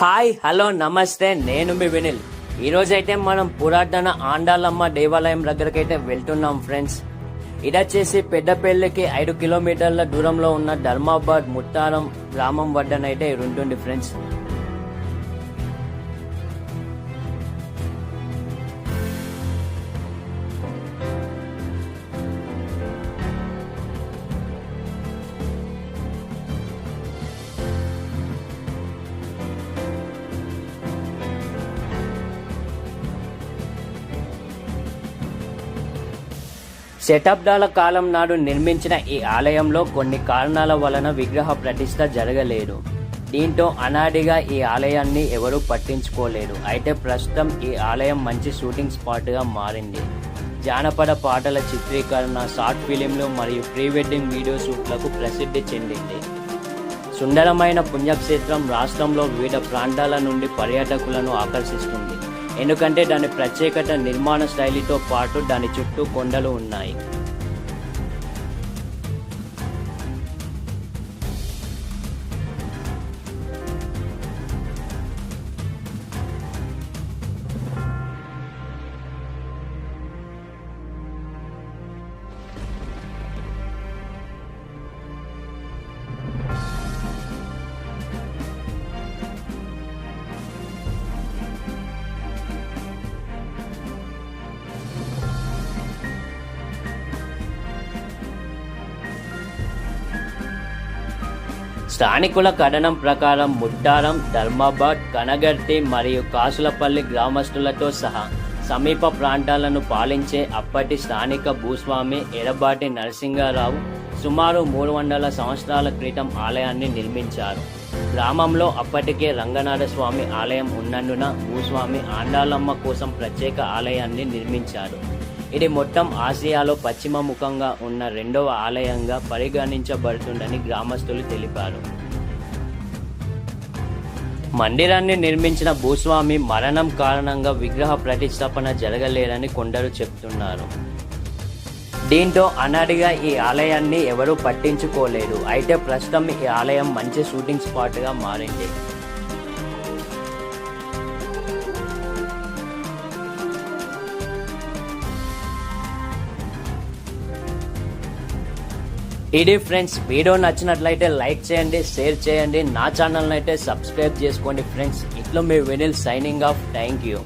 Hi hello నమస్తే, నేను మీ వినిల్. ఈరోజైతే మనం పురాతన ఆండాలమ్మ దేవాలయం దగ్గరకైతే వెళ్తున్నాం ఫ్రెండ్స్. ఇదొచ్చేసి పెద్దపల్లికి 5 కిలోమీటర్ల దూరంలో ఉన్న ధర్మాబాద్ ముత్తారం గ్రామం వద్దనైతే ఉంటుంది ఫ్రెండ్స్. శతాబ్దాల కాలం నాడు నిర్మించిన ఈ ఆలయంలో కొన్ని కారణాల వలన విగ్రహ ప్రతిష్ఠ జరగలేదు. దీంతో అనాదిగా ఈ ఆలయాన్ని ఎవరూ పట్టించుకోలేదు. అయితే ప్రస్తుతం ఈ ఆలయం మంచి షూటింగ్ స్పాట్గా మారింది. జానపద పాటల చిత్రీకరణ, షార్ట్ ఫిలింలు మరియు ప్రీ వెడ్డింగ్ వీడియో షూట్లకు ప్రసిద్ధి చెందింది. సుందరమైన పుణ్యక్షేత్రం రాష్ట్రంలో వివిధ ప్రాంతాల నుండి పర్యాటకులను ఆకర్షిస్తుంది. ఎందుకంటే దాని ప్రత్యేకత నిర్మాణ శైలితో పాటు దాని చుట్టూ కొండలు ఉన్నాయి. స్థానికుల కథనం ప్రకారం ముత్తారం, ధర్మాబాద్, కనగర్తి మరియు కాసులపల్లి గ్రామస్తులతో సహా సమీప ప్రాంతాలను పాలించే అప్పటి స్థానిక భూస్వామి ఎడబాటి నరసింగారావు సుమారు 300 సంవత్సరాల క్రితం ఆలయాన్ని నిర్మించారు. గ్రామంలో అప్పటికే రంగనాథస్వామి ఆలయం ఉన్నందున భూస్వామి ఆండాలమ్మ కోసం ప్రత్యేక ఆలయాన్ని నిర్మించారు. ఇది మొత్తం ఆసియాలో పశ్చిమ ముఖంగా ఉన్న 2వ ఆలయంగా పరిగణించబడుతుందని గ్రామస్తులు తెలిపారు. మందిరాన్ని నిర్మించిన భూస్వామి మరణం కారణంగా విగ్రహ ప్రతిష్టాపన జరగలేదని కొందరు చెప్తున్నారు. దీంతో అనాదిగా ఈ ఆలయాన్ని ఎవరూ పట్టించుకోలేదు. అయితే ప్రస్తుతం ఈ ఆలయం మంచి షూటింగ్ స్పాట్గా మారింది. ఇది ఫ్రెండ్స్, వీడియో నచ్చినట్లయితే లైక్ చేయండి, షేర్ చేయండి, నా ఛానల్ని అయితే సబ్స్క్రైబ్ చేసుకోండి ఫ్రెండ్స్. ఇట్లా మీ Vinil signing off. Thank you.